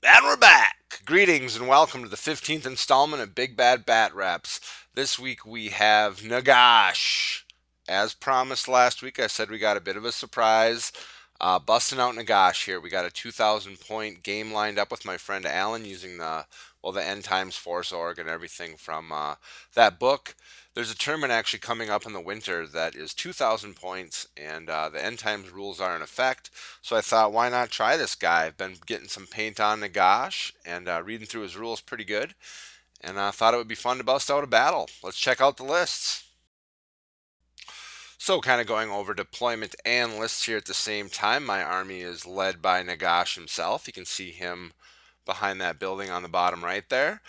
And we're back! Greetings and welcome to the 15th installment of Big Bad Bat Reps. This week we have Nagash. As promised last week, I said we got a bit of a surprise. Busting out Nagash here. We got a 2,000 point game lined up with my friend Alan using the End Times Force Org and everything from that book. There's a tournament actually coming up in the winter that is 2,000 points, and the End Times rules are in effect. So I thought, why not try this guy? I've been getting some paint on Nagash and reading through his rules pretty good, and I thought it would be fun to bust out a battle. Let's check out the lists. So kind of going over deployment and lists here at the same time. My army is led by Nagash himself. You can see him behind that building on the bottom right there.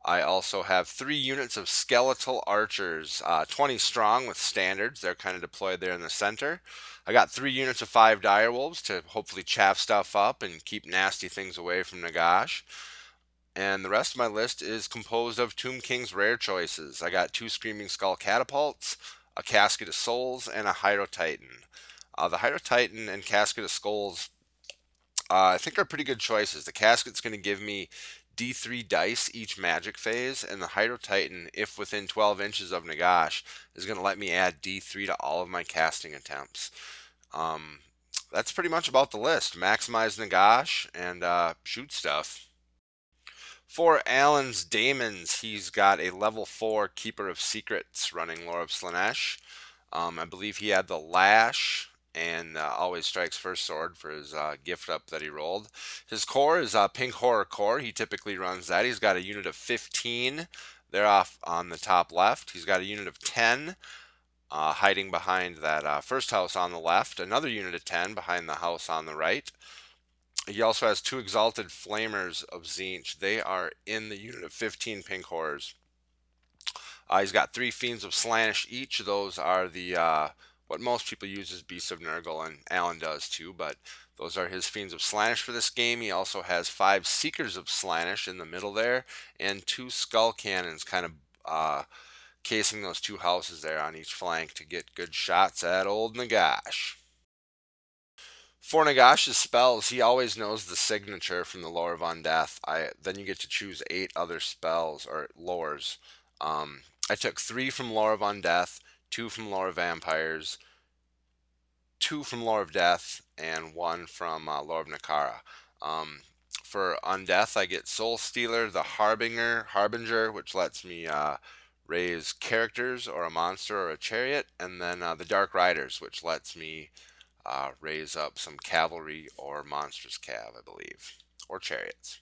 I also have 3 units of skeletal archers, 20 strong with standards. They're kind of deployed there in the center. I got 3 units of 5 direwolves to hopefully chaff stuff up and keep nasty things away from Nagash. And the rest of my list is composed of Tomb King's rare choices. I got 2 Screaming Skull catapults, a Casket of Souls, and a Hydro Titan. The Hydro Titan and Casket of Skulls I think are pretty good choices. The Casket's going to give me D3 dice each magic phase, and the Hydro Titan, if within 12 inches of Nagash, is going to let me add D3 to all of my casting attempts. That's pretty much about the list. Maximize Nagash and shoot stuff. For Alan's Daemons, he's got a level 4 Keeper of Secrets running Lore of Slaanesh. I believe he had the Lash and always strikes first sword for his gift up that he rolled. His core is Pink Horror Core. He typically runs that. He's got a unit of 15. They're off on the top left. He's got a unit of 10 hiding behind that first house on the left. Another unit of 10 behind the house on the right. He also has 2 Exalted Flamers of Tzeentch. They are in the unit of 15 Pink Horrors. He's got 3 Fiends of Slaanesh each. Those are the what most people use is Beasts of Nurgle, and Alan does too, but those are his Fiends of Slaanesh for this game. He also has 5 Seekers of Slaanesh in the middle there, and 2 Skull Cannons kind of casing those 2 houses there on each flank to get good shots at old Nagash. For Nagash's spells, he always knows the signature from the Lore of Undeath. Then you get to choose 8 other spells, or lores. I took 3 from Lore of Undeath, 2 from Lore of Vampires, 2 from Lore of Death, and 1 from Lore of Nakara. For Undeath, I get Soul Stealer, the Harbinger, which lets me raise characters or a monster or a chariot, and then the Dark Riders, which lets me raise up some cavalry or monstrous cav, I believe, or chariots.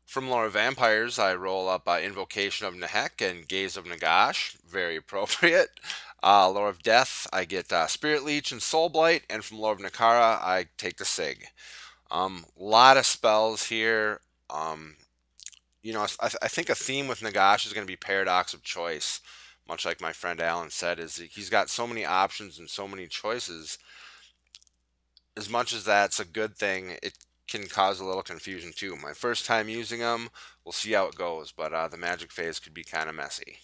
From Lore of Vampires, I roll up Invocation of Nehek and Gaze of Nagash, very appropriate. Lore of Death, I get Spirit Leech and Soul Blight, and from Lore of Nakara, I take the Sig. Lot of spells here. You know, I think a theme with Nagash is going to be Paradox of Choice, much like my friend Alan said, is he's got so many options and so many choices. As much as that's a good thing, it can cause a little confusion too. My first time using them, we'll see how it goes, but the magic phase could be kind of messy.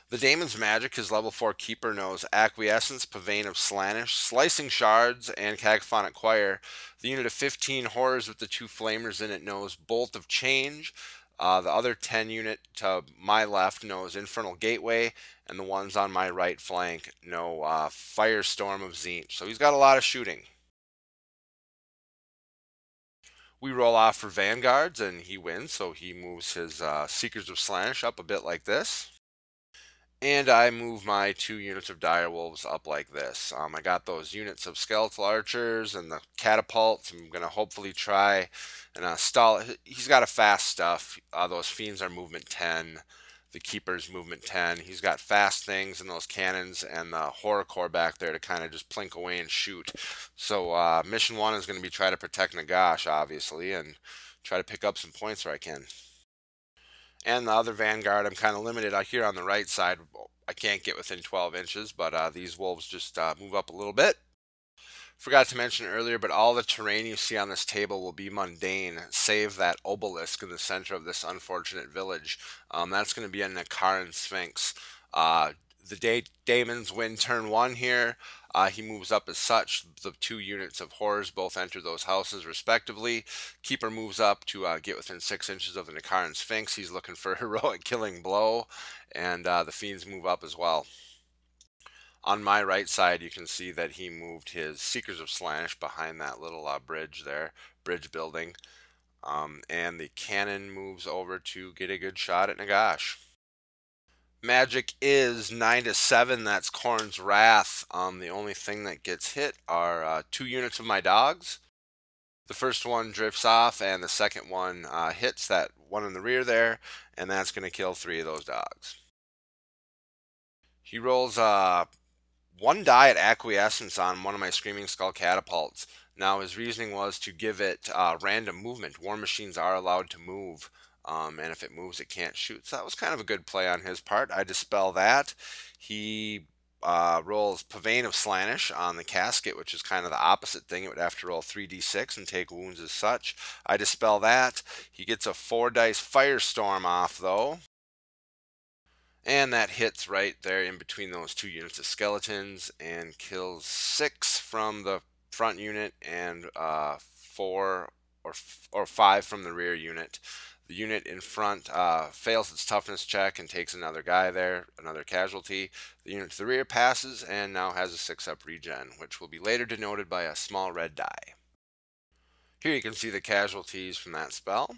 The Daemon's magic, his level 4 keeper, knows Acquiescence, Pavane of Slaanesh, Slicing Shards, and Cacophonic Choir. The unit of 15 horrors with the 2 flamers in it knows Bolt of Change. The other 10 unit to my left knows Infernal Gateway, and the ones on my right flank know Firestorm of Tzeentch. So he's got a lot of shooting. We roll off for Vanguards, and he wins, so he moves his Seekers of Slaanesh up a bit like this. And I move my 2 units of Direwolves up like this. I got those units of Skeletal Archers and the Catapults. I'm going to hopefully try and stall. He's got a fast stuff. Those Fiends are movement 10. The Keeper's movement 10. He's got fast things and those cannons and the Horror Core back there to kind of just plink away and shoot. So mission 1 is going to be try to protect Nagash, obviously, and try to pick up some points where I can. And the other Vanguard, I'm kind of limited out here on the right side. I can't get within 12 inches, but these wolves just move up a little bit. Forgot to mention earlier, but all the terrain you see on this table will be mundane, save that obelisk in the center of this unfortunate village. That's going to be a Nakaran Sphinx. the Daemons win turn 1 here. He moves up as such. The 2 units of horrors both enter those houses respectively. Keeper moves up to get within 6 inches of the Nakaran Sphinx. He's looking for a heroic killing blow, and the Fiends move up as well. On my right side, you can see that he moved his Seekers of Slaanesh behind that little bridge there, bridge building. And the cannon moves over to get a good shot at Nagash. Magic is 9 to 7. That's Khorne's Wrath. The only thing that gets hit are 2 units of my dogs. The first one drifts off, and the second one hits that one in the rear there, and that's going to kill 3 of those dogs. He rolls 1 die at Acquiescence on one of my Screaming Skull catapults. Now, his reasoning was to give it random movement. War machines are allowed to move, and if it moves, it can't shoot. So that was kind of a good play on his part. I dispel that. He rolls Pavane of Slaanesh on the casket, which is kind of the opposite thing. It would have to roll 3d6 and take wounds as such. I dispel that. He gets a 4 dice Firestorm off, though. And that hits right there in between those 2 units of skeletons and kills 6 from the front unit and 4 or 5 from the rear unit. The unit in front fails its toughness check and takes another guy there, another casualty. The unit to the rear passes and now has a 6-up regen, which will be later denoted by a small red die. Here you can see the casualties from that spell.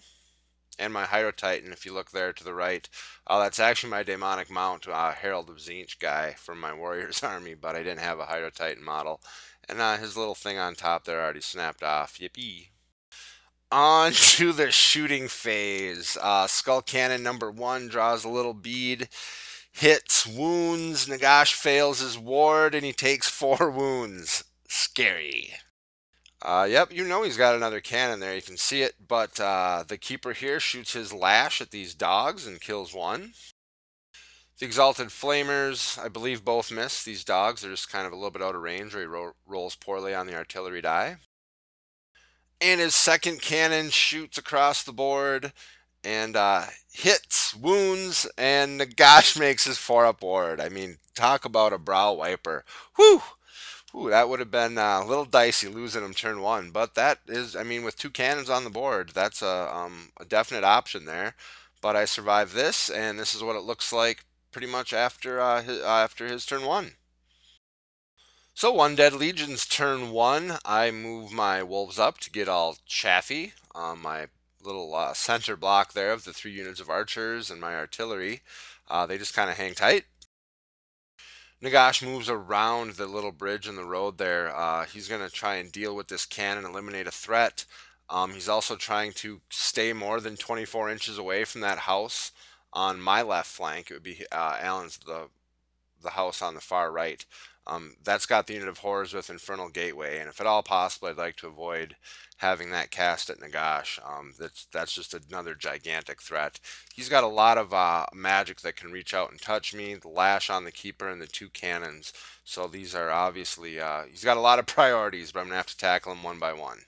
And my Hydro Titan, if you look there to the right, that's actually my Daemonic Mount, Herald of Tzeentch guy from my Warriors army, but I didn't have a Hydro Titan model. And his little thing on top there already snapped off. Yippee. On to the shooting phase. Skull Cannon number 1 draws a little bead, hits, wounds. Nagash fails his ward, and he takes 4 wounds. Scary. Yep, you know he's got another cannon there. You can see it, but the Keeper here shoots his lash at these dogs and kills 1. The Exalted Flamers, I believe, both miss. These dogs are just kind of a little bit out of range, or he rolls poorly on the artillery die. And his second cannon shoots across the board and hits, wounds, and Nagash makes his 4-up ward. I mean, talk about a brow wiper. Whew! Ooh, that would have been a little dicey losing him turn 1, but that is, I mean, with 2 cannons on the board, that's a definite option there. But I survived this, and this is what it looks like pretty much after his turn 1. So Undead Legion's turn 1, I move my wolves up to get all chaffy. My little center block there of the 3 units of archers and my artillery, they just kind of hang tight. Nagash moves around the little bridge in the road there. He's going to try and deal with this cannon, eliminate a threat. He's also trying to stay more than 24 inches away from that house on my left flank. It would be Alan's, the house on the far right. That's got the unit of horrors with Infernal Gateway, and if at all possible, I'd like to avoid having that cast at Nagash. That's just another gigantic threat. He's got a lot of magic that can reach out and touch me, the lash on the Keeper and the 2 cannons. So these are obviously, he's got a lot of priorities, but I'm going to have to tackle them one by one.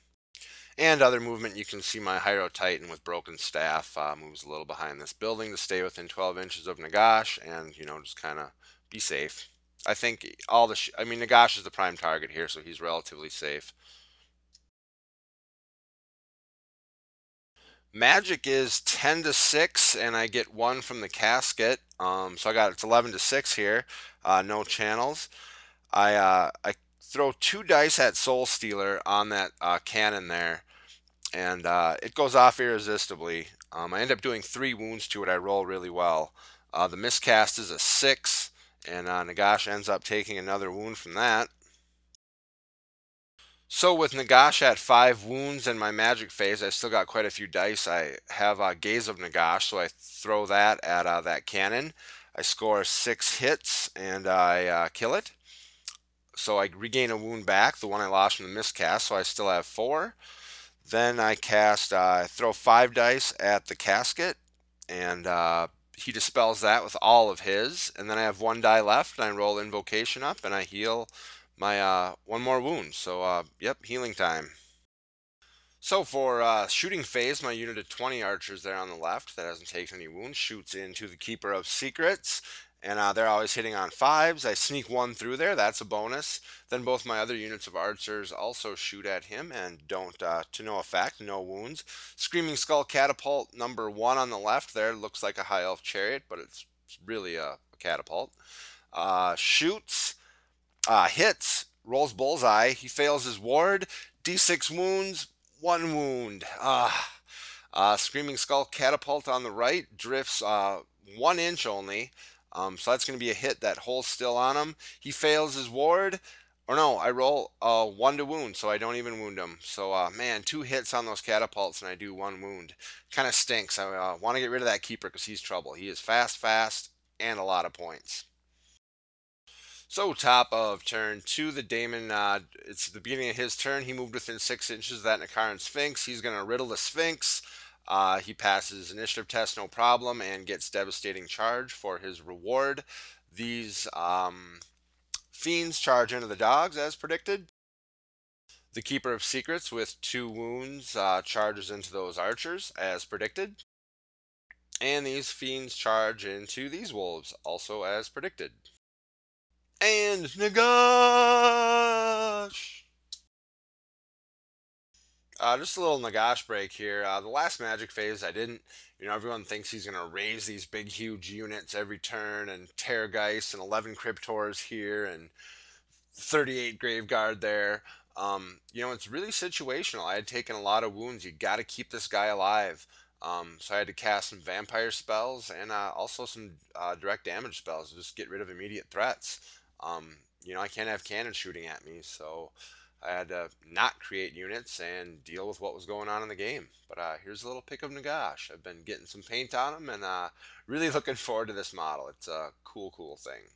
And other movement, you can see my Hydro Titan with Broken Staff moves a little behind this building to stay within 12 inches of Nagash and, just kind of be safe. I think Nagash is the prime target here, so he's relatively safe. Magic is 10 to 6, and I get 1 from the casket. So it's 11 to 6 here. No channels. I throw 2 dice at Soul Stealer on that cannon there, and it goes off irresistibly. I end up doing 3 wounds to it. I roll really well. The miscast is a 6, and Nagash ends up taking another wound from that. So with Nagash at 5 wounds in my magic phase, I still got quite a few dice. I have Gaze of Nagash, so I throw that at that cannon. I score 6 hits, and I kill it. So I regain a wound back, the one I lost from the miscast, so I still have 4. Then I throw 5 dice at the casket, and he dispels that with all of his. And then I have 1 die left, and I roll Invocation up, and I heal my 1 more wound. So yep, healing time. So for shooting phase, my unit of 20 archers there on the left that hasn't taken any wounds shoots into the Keeper of Secrets, and they're always hitting on fives. I sneak one through there. That's a bonus. Then both my other units of archers also shoot at him and don't, to no effect, no wounds. Screaming Skull Catapult number 1 on the left there looks like a high elf chariot, but it's really a catapult. Shoots, hits, rolls bullseye. He fails his ward. D6 wounds, 1 wound. Screaming Skull Catapult on the right drifts 1 inch only. So that's going to be a hit. That hole's still on him. He fails his ward. Or no, I roll 1 to wound, so I don't even wound him. So, man, 2 hits on those catapults, and I do 1 wound. Kind of stinks. I want to get rid of that keeper because he's trouble. He is fast, and a lot of points. So, top of turn 2, the Daemon, it's the beginning of his turn. He moved within 6 inches of that Nakaran Sphinx. He's going to riddle the Sphinx. He passes initiative test, no problem, and gets devastating charge for his reward. These fiends charge into the dogs, as predicted. The Keeper of Secrets, with 2 wounds, charges into those archers, as predicted. And these fiends charge into these wolves, also as predicted. And Nagash! Just a little Nagash break here. The last Magic phase, I didn't. Everyone thinks he's going to raise these big, huge units every turn, and Terrorgeist and 11 Cryptors here, and 38 Graveguard there. It's really situational. I had taken a lot of wounds. You got to keep this guy alive. So I had to cast some vampire spells and also some direct damage spells to just get rid of immediate threats. I can't have cannon shooting at me, so I had to not create units and deal with what was going on in the game. But here's a little pic of Nagash. I've been getting some paint on him and really looking forward to this model. It's a cool thing.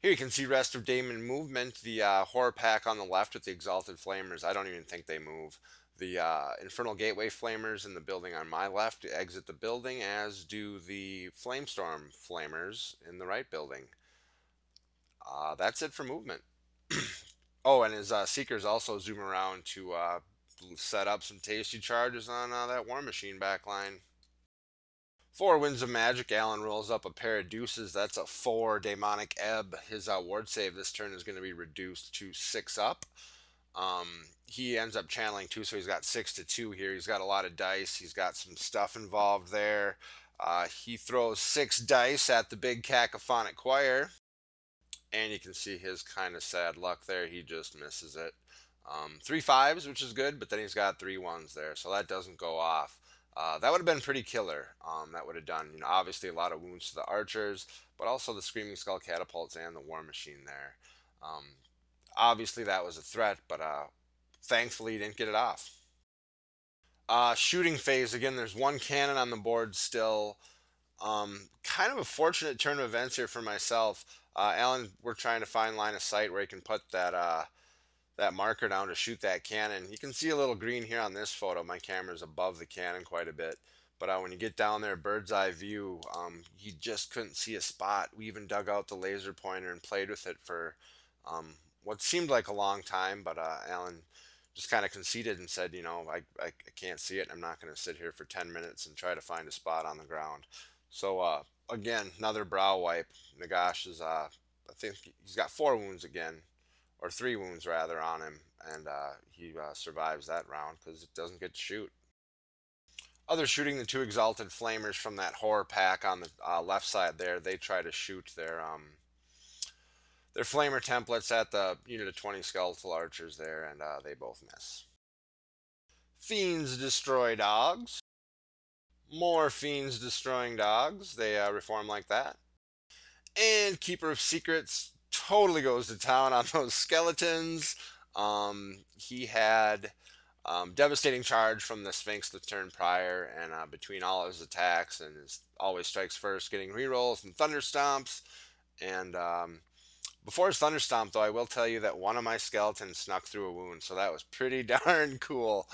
Here you can see rest of Daemon movement. The horror pack on the left with the Exalted Flamers, I don't even think they move. The Infernal Gateway Flamers in the building on my left exit the building, as do the Flamestorm Flamers in the right building. That's it for movement. Oh, and his Seekers also zoom around to set up some tasty charges on that War Machine backline. 4 Winds of Magic. Alan rolls up a pair of deuces. That's a 4 Demonic Ebb. His ward save this turn is going to be reduced to 6 up. He ends up channeling 2, so he's got 6 to 2 here. He's got a lot of dice. He's got some stuff involved there. He throws 6 dice at the big cacophonic choir. And you can see his kind of sad luck there. He just misses it. 3 5s, which is good, but then he's got 3 1s there, so that doesn't go off. That would have been pretty killer. That would have done, obviously a lot of wounds to the archers, but also the Screaming Skull Catapults and the War Machine there. Obviously that was a threat, but thankfully he didn't get it off. Shooting phase, again, there's 1 cannon on the board still. Kind of a fortunate turn of events here for myself. Alan, we're trying to find line of sight where he can put that marker down to shoot that cannon. You can see a little green here on this photo. My camera's above the cannon quite a bit. But when you get down there, bird's eye view, he just couldn't see a spot. We even dug out the laser pointer and played with it for what seemed like a long time. But Alan just kind of conceded and said, I can't see it. I'm not going to sit here for 10 minutes and try to find a spot on the ground. So, again, another brow wipe. Nagash is, I think he's got 4 wounds again, or 3 wounds rather, on him, and he survives that round because it doesn't get to shoot. Other shooting, the 2 Exalted Flamers from that horror pack on the left side there, they try to shoot their Flamer templates at the unit of 20 Skeletal Archers there, and they both miss. Fiends destroy dogs. More fiends destroying dogs. They reform like that. And Keeper of Secrets totally goes to town on those skeletons. He had devastating charge from the Sphinx the turn prior, and between all his attacks, and his always strikes first, getting rerolls and thunder stomps. And before his thunder stomp, though, I will tell you that one of my skeletons snuck through a wound, so that was pretty darn cool.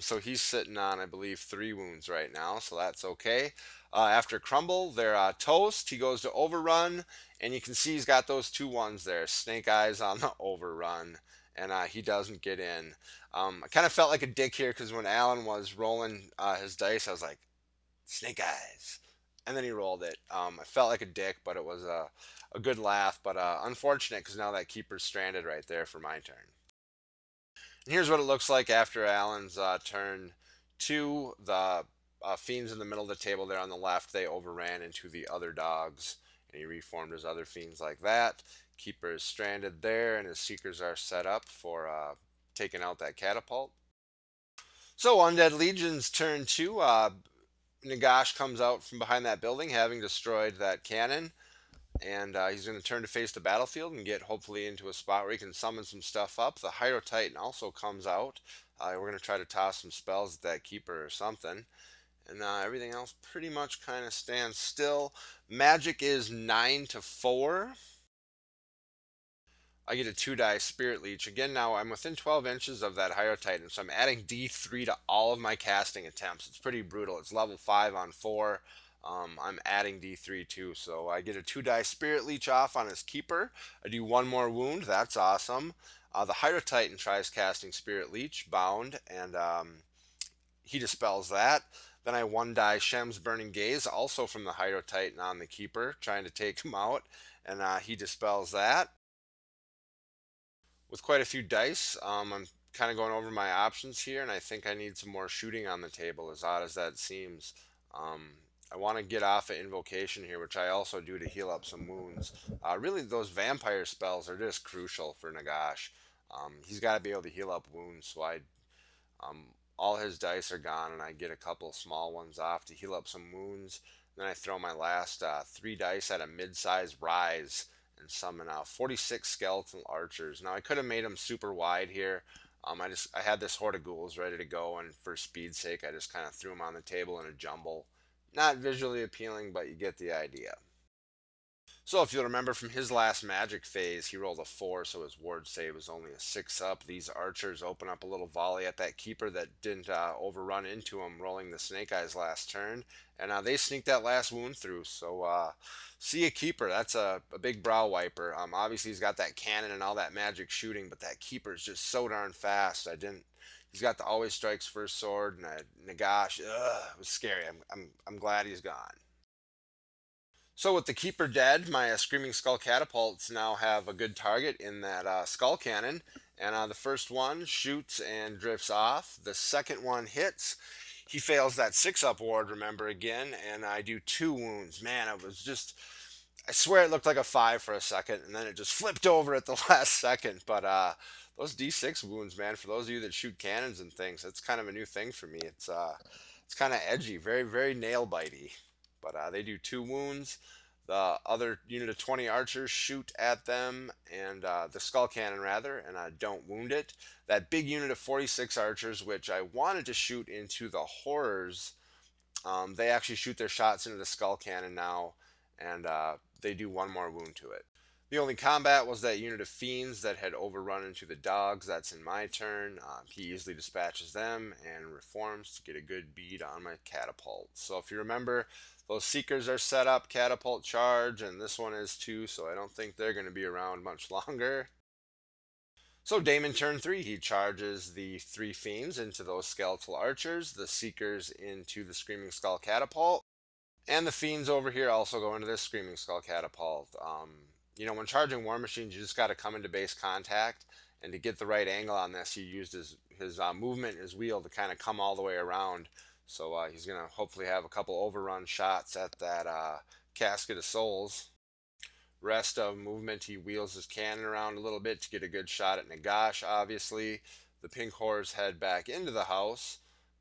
So he's sitting on, I believe, 3 wounds right now, so that's okay. After Crumble, they're toast. He goes to Overrun, and you can see he's got those 2 1s there. Snake Eyes on the Overrun, and he doesn't get in. I kind of felt like a dick here because when Alan was rolling his dice, I was like, Snake Eyes. and then he rolled it. I felt like a dick, but it was a good laugh, but unfortunate because now that keeper's stranded right there for my turn. And here's what it looks like after Alan's turn 2. The fiends in the middle of the table there on the left, they overran into the other dogs, and he reformed his other fiends like that. Keeper is stranded there, and his seekers are set up for taking out that catapult. So Undead Legion's turn 2. Nagash comes out from behind that building, having destroyed that cannon, and he's going to turn to face the battlefield and get hopefully into a spot where he can summon some stuff up. The Hydro Titan also comes out. We're going to try to toss some spells at that keeper or something, and everything else pretty much kind of stands still. Magic is 9-4. I get a 2-die Spirit Leech. Again, now I'm within 12 inches of that Hydro Titan, so I'm adding D3 to all of my casting attempts. It's pretty brutal. It's level 5 on 4. I'm adding D3 too, so I get a 2-die Spirit Leech off on his keeper. I do 1 more wound. That's awesome. The Hydro Titan tries casting Spirit Leech, bound, and he dispels that. Then I 1-die Shem's Burning Gaze, also from the Hydro Titan on the keeper, trying to take him out, and he dispels that. With quite a few dice, I'm kind of going over my options here, and I think I need some more shooting on the table, as odd as that seems. I want to get off an invocation here, which I also do to heal up some wounds. Really, those vampire spells are just crucial for Nagash. He's got to be able to heal up wounds, so all his dice are gone, and I get a couple small ones off to heal up some wounds. Then I throw my last 3 dice at a mid-size rise and summon out 46 skeletal archers. Now I could have made them super wide here. I had this horde of ghouls ready to go, and for speed's sake, I just kind of threw them on the table in a jumble. Not visually appealing, but you get the idea. So if you'll remember from his last magic phase, he rolled a 4, so his ward save was only a 6 up. These archers open up a little volley at that keeper that didn't overrun into him, rolling the Snake Eyes last turn. And they sneaked that last wound through, so see a keeper. That's a big brow wiper. Obviously, he's got that cannon and all that magic shooting, but that keeper's just so darn fast. He's got the Always Strikes First sword, and Nagash, it was scary. I'm glad he's gone. So with the keeper dead, my Screaming Skull catapults now have a good target in that skull cannon. And the first one shoots and drifts off. The second one hits. He fails that 6-up ward, remember, again, and I do 2 wounds. Man, it was just... I swear it looked like a 5 for a second, and then it just flipped over at the last second. But those D6 wounds, man, for those of you that shoot cannons and things, it's kind of a new thing for me. It's kind of edgy, very, very nail-bitey. But they do 2 wounds. The other unit of 20 archers shoot at them, and the skull cannon rather, and I don't wound it. That big unit of 46 archers, which I wanted to shoot into the horrors, they actually shoot their shots into the skull cannon now, and they do 1 more wound to it. The only combat was that unit of fiends that had overrun into the dogs. That's in my turn. He easily dispatches them and reforms to get a good bead on my catapult. So if you remember, those seekers are set up, catapult charge, and this one is too, so I don't think they're going to be around much longer. So Daemon turn 3, he charges the 3 fiends into those skeletal archers, the seekers into the Screaming Skull catapult, and the fiends over here also go into this Screaming Skull catapult. You know, when charging War Machines, you just got to come into base contact, and to get the right angle on this, he used his movement, his wheel, to kind of come all the way around. So he's going to hopefully have a couple overrun shots at that Casket of Souls. Rest of movement, he wheels his cannon around a little bit to get a good shot at Nagash, obviously. The pink horrors head back into the house.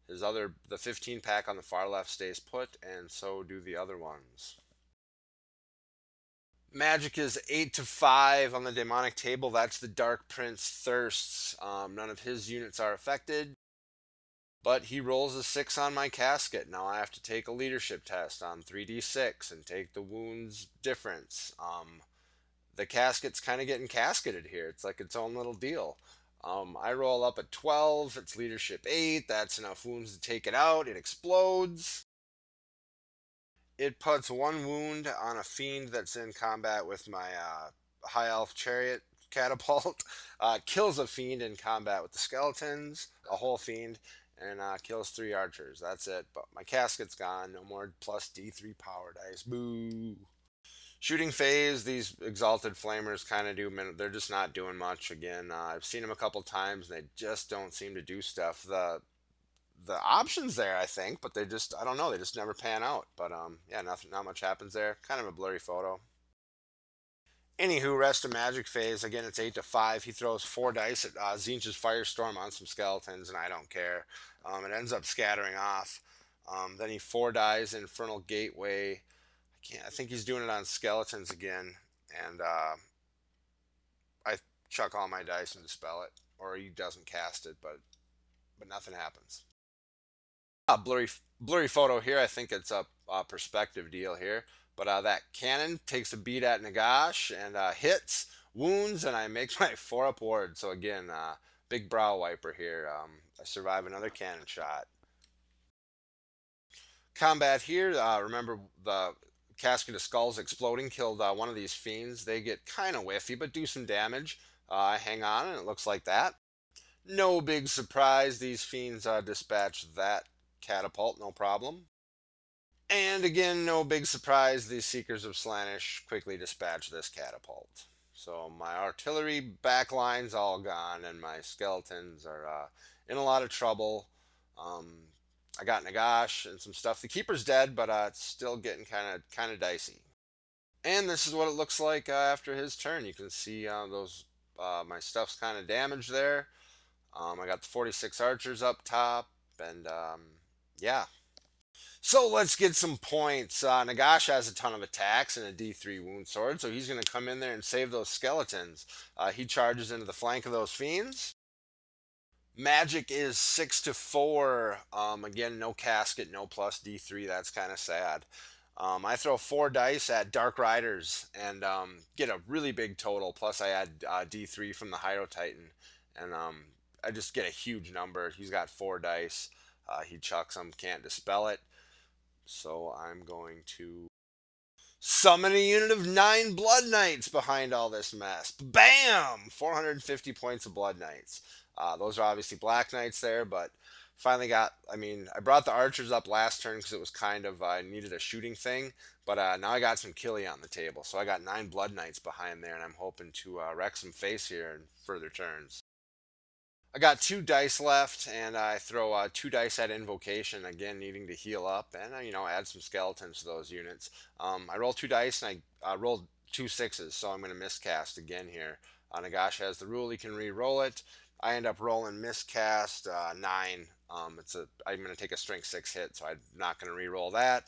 The 15 pack on the far left stays put, and so do the other ones. Magic is 8-5 on the demonic table. That's the Dark Prince Thirsts. None of his units are affected, but he rolls a 6 on my casket. Now I have to take a leadership test on 3d6 and take the wounds difference. The casket's kind of getting casketed here. It's like its own little deal. I roll up at 12. It's leadership 8. That's enough wounds to take it out. It explodes. It puts 1 wound on a fiend that's in combat with my High Elf Chariot catapult. Kills a fiend in combat with the skeletons, a whole fiend, and kills 3 archers. That's it. But my casket's gone. No more plus D3 power dice. Boo. Shooting phase, these exalted flamers kind of do. They're just not doing much. Again, I've seen them a couple times, and they just don't seem to do stuff. The options there, I think, but they just, I don't know, they just never pan out. But yeah, nothing, not much happens there. Kind of a blurry photo. Anywho, rest of magic phase. Again, it's 8 to 5. He throws 4 dice at Zinch's Firestorm on some skeletons, and I don't care. It ends up scattering off. Then he 4 dies Infernal Gateway. I think he's doing it on skeletons again, and I chuck all my dice and dispel it, or he doesn't cast it, but nothing happens. Blurry photo here. I think it's a perspective deal here. But that cannon takes a beat at Nagash and hits, wounds, and I make my 4-up ward. So again, big brow wiper here. I survive another cannon shot. Combat here. Remember the Casket of Skulls exploding killed one of these fiends. They get kind of whiffy, but do some damage. I hang on, and it looks like that. No big surprise. These fiends dispatch that catapult, no problem. And again, no big surprise, these Seekers of Slaanesh quickly dispatch this catapult. So my artillery backline's all gone, and my skeletons are in a lot of trouble. I got Nagash and some stuff. The Keeper's dead, but it's still getting kind of dicey. And this is what it looks like after his turn. You can see those my stuff's kind of damaged there. I got the 46 archers up top, and yeah. So let's get some points. Nagash has a ton of attacks and a D3 wound sword, so he's going to come in there and save those skeletons. He charges into the flank of those fiends. Magic is 6 to 4. Again, no casket, no plus D3. That's kind of sad. I throw 4 dice at Dark Riders and get a really big total. Plus, I add D3 from the Hydro Titan, and I just get a huge number. He's got 4 dice. He chucks them, can't dispel it. So I'm going to summon a unit of 9 Blood Knights behind all this mess. Bam! 450 points of Blood Knights. Those are obviously Black Knights there, but finally got, I brought the archers up last turn because it was kind of, I needed a shooting thing, but now I got some killie on the table. So I got 9 Blood Knights behind there, and I'm hoping to wreck some face here in further turns. I got 2 dice left, and I throw 2 dice at Invocation, again needing to heal up, and add some skeletons to those units. I roll 2 dice, and I rolled 2 6s, so I'm going to miscast again here. Nagash has the rule, he can re-roll it. I end up rolling miscast 9. I'm going to take a strength 6 hit, so I'm not going to re-roll that.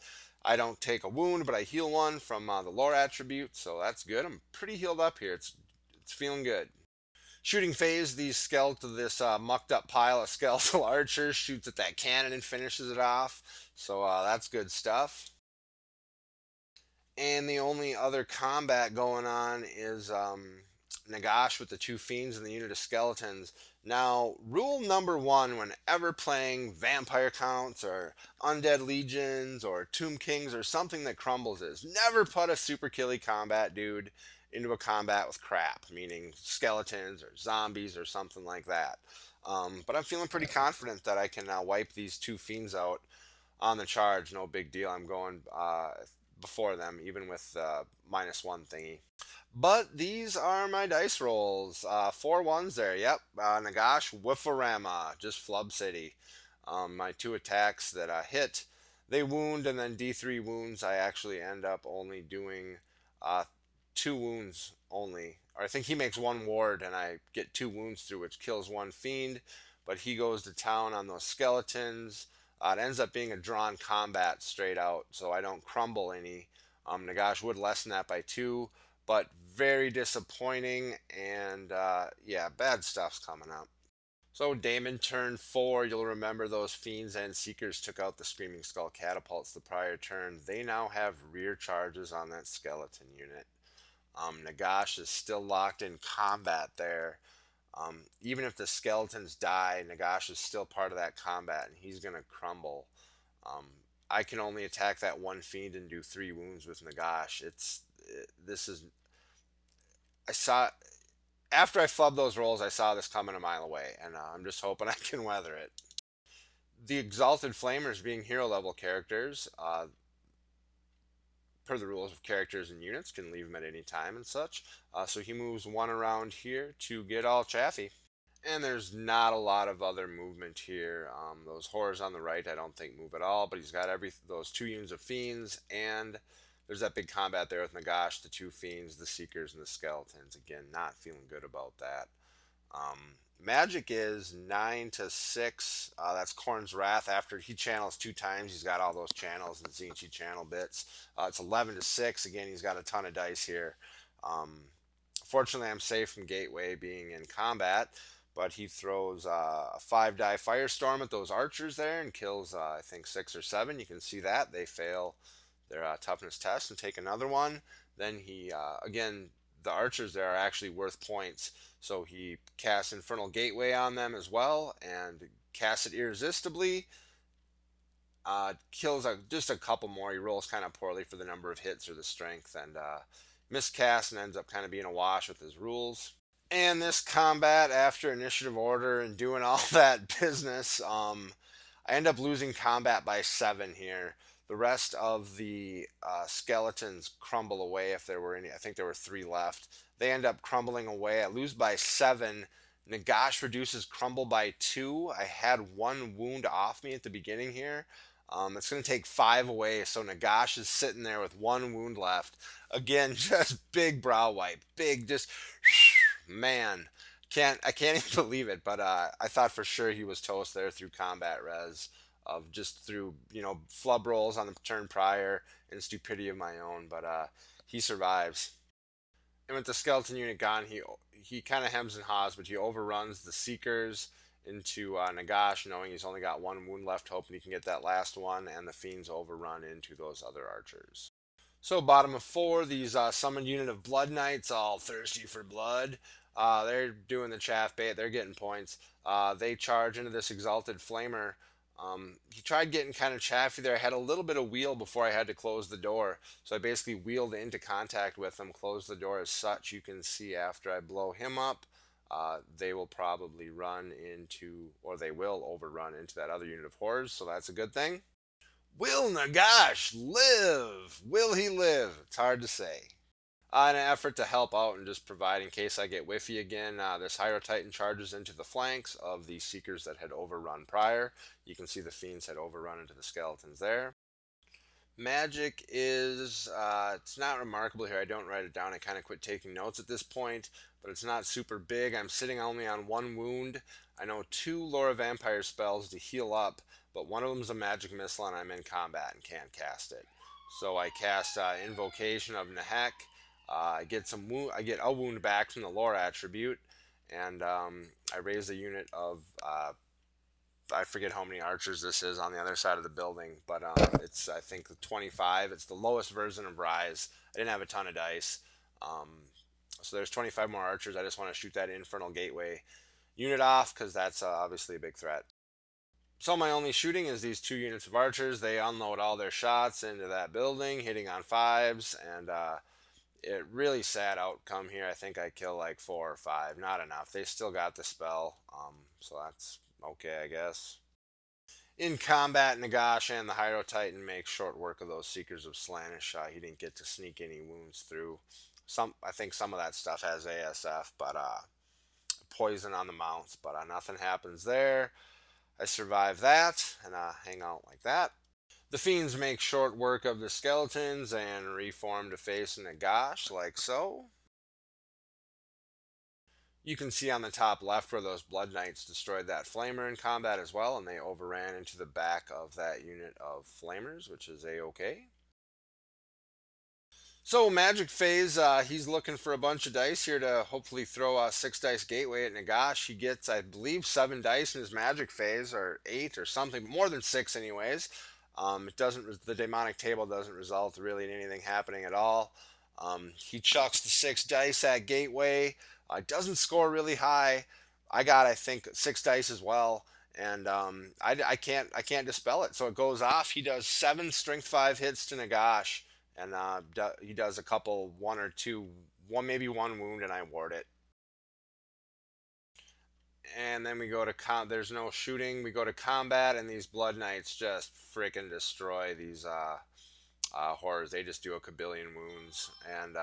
I don't take a wound, but I heal 1 from the lore attribute, so that's good. I'm pretty healed up here. It's feeling good. Shooting phase, this mucked up pile of skeletal archers shoots at that cannon and finishes it off. So that's good stuff. And the only other combat going on is Nagash with the 2 fiends and the unit of skeletons. Now, rule number 1 whenever playing vampire counts or undead legions or tomb kings or something that crumbles is never put a super killy combat dude into a combat with crap, meaning skeletons or zombies or something like that. But I'm feeling pretty confident that I can wipe these 2 fiends out on the charge. No big deal. I'm going before them, even with -1 thingy. But these are my dice rolls. 4 1s there. Yep. Nagash, Woofarama, just Flub City. My 2 attacks that hit, they wound, and then D3 wounds. I actually end up only doing 2 wounds only. Or I think he makes 1 ward, and I get 2 wounds through, which kills 1 fiend. But he goes to town on those skeletons. It ends up being a drawn combat straight out, so I don't crumble any. Nagash would lessen that by 2, but very disappointing, and yeah, bad stuff's coming up. So Daemon turn 4, you'll remember those fiends and seekers took out the Screaming Skull catapults the prior turn. They now have rear charges on that skeleton unit. Nagash is still locked in combat there. Even if the skeletons die, Nagash is still part of that combat, and he's going to crumble. I can only attack that 1 fiend and do 3 wounds with Nagash. I saw, after I flubbed those rolls, I saw this coming a mile away, and I'm just hoping I can weather it. The Exalted Flamers being hero level characters, per the rules of characters and units, can leave them at any time and such. So he moves one around here to get all chaffy. And there's not a lot of other movement here. Those horrors on the right, I don't think move at all. But he's got those 2 units of fiends, and there's that big combat there with Nagash, the 2 fiends, the seekers, and the skeletons. Again, not feeling good about that. Magic is 9 to 6. That's Korn's Wrath. After he channels 2 times, he's got all those channels and Zinchi channel bits. It's 11 to 6. Again, he's got a ton of dice here. Fortunately, I'm safe from Gateway being in combat, but he throws a 5-die Firestorm at those archers there and kills, I think, 6 or 7. You can see that. They fail their toughness test and take another one. Then he, again, the archers there are actually worth points, so he casts Infernal Gateway on them as well and casts it irresistibly. Kills just a couple more. He rolls kind of poorly for the number of hits or the strength, and miscast and ends up kind of being a wash with his rules. And this combat, after initiative order and doing all that business, I end up losing combat by 7 here. The rest of the skeletons crumble away if there were any. I think there were 3 left. They end up crumbling away. I lose by 7. Nagash reduces crumble by 2. I had 1 wound off me at the beginning here. It's going to take 5 away, so Nagash is sitting there with 1 wound left. Again, just big brow wipe. Big, just, man. I can't even believe it, but I thought for sure he was toast there through combat res. Of just through, flub rolls on the turn prior and stupidity of my own, but he survives. And with the skeleton unit gone, he kind of hems and haws, but he overruns the Seekers into Nagash, knowing he's only got 1 wound left, hoping he can get that last one, and the Fiends overrun into those other archers. So bottom of 4, these summoned unit of Blood Knights, all thirsty for blood. They're doing the chaff bait, they're getting points. They charge into this Exalted Flamer. He tried getting kind of chaffy there. I had a little bit of wheel before I had to close the door. So I basically wheeled into contact with him, closed the door as such. You can see after I blow him up, they will probably run into, or they will overrun into that other unit of horrors. So that's a good thing. Will Nagash live? Will he live? It's hard to say. In an effort to help out and just provide in case I get whiffy again, this Hydro Titan charges into the flanks of the Seekers that had overrun prior. You can see the Fiends had overrun into the skeletons there. Magic is, it's not remarkable here. I don't write it down. I kind of quit taking notes at this point, but it's not super big. I'm sitting only on 1 wound. I know 2 Lore of Vampire spells to heal up, but one of them is a magic missile and I'm in combat and can't cast it. So I cast Invocation of Nahek. I get a wound back from the lore attribute, and I raise a unit of I forget how many archers this is on the other side of the building, but it's I think 25. It's the lowest version of Rise. I didn't have a ton of dice, so there's 25 more archers. I just want to shoot that Infernal Gateway unit off because that's obviously a big threat. So my only shooting is these 2 units of archers. They unload all their shots into that building, hitting on 5s, and it really sad outcome here. I think I kill like 4 or 5. Not enough. They still got the spell. So that's okay, I guess. In combat, Nagash and the Hydro Titan make short work of those Seekers of Slaanesh. He didn't get to sneak any wounds through. I think some of that stuff has ASF, but poison on the mounts. But nothing happens there. I survive that and hang out like that. The Fiends make short work of the skeletons and reform to face Nagash, like so. You can see on the top left where those Blood Knights destroyed that Flamer in combat as well, and they overran into the back of that unit of Flamers, which is a-okay. So Magic Phase, he's looking for a bunch of dice here to hopefully throw a 6-dice gateway at Nagash. He gets, I believe, 7 dice in his Magic Phase, or 8 or something, more than 6 anyways. The demonic table doesn't result really in anything happening at all. He chucks the 6 dice at gateway. Doesn't score really high. I got, I think, 6 dice as well, and I can't dispel it. So it goes off. He does 7 strength 5 hits to Nagash, and he does a couple, 1 or 2, maybe 1 wound, and I ward it. And then we go to there's no shooting. We go to combat, and these Blood Knights just freaking destroy these horrors. They just do a kabillion wounds, and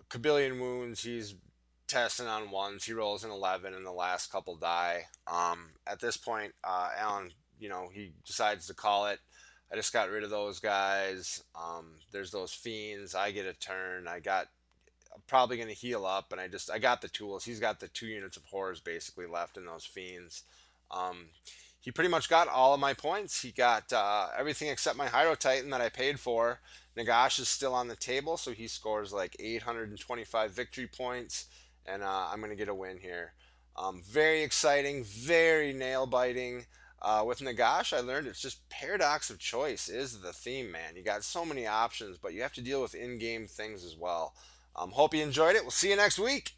kabillion wounds. He's testing on ones. He rolls an 11, and the last couple die. At this point, Alan, he decides to call it. I just got rid of those guys. There's those fiends. I get a turn. I'm probably going to heal up, and I got the tools. He's got the 2 units of horrors basically left in those fiends. Um, he pretty much got all of my points. He got everything except my Hydro Titan that I paid for. Nagash is still on the table, so he scores like 825 victory points, and I'm going to get a win here. Very exciting, very nail biting. With Nagash, I learned it's just paradox of choice is the theme, man. You got so many options, but you have to deal with in-game things as well. Hope you enjoyed it. We'll see you next week.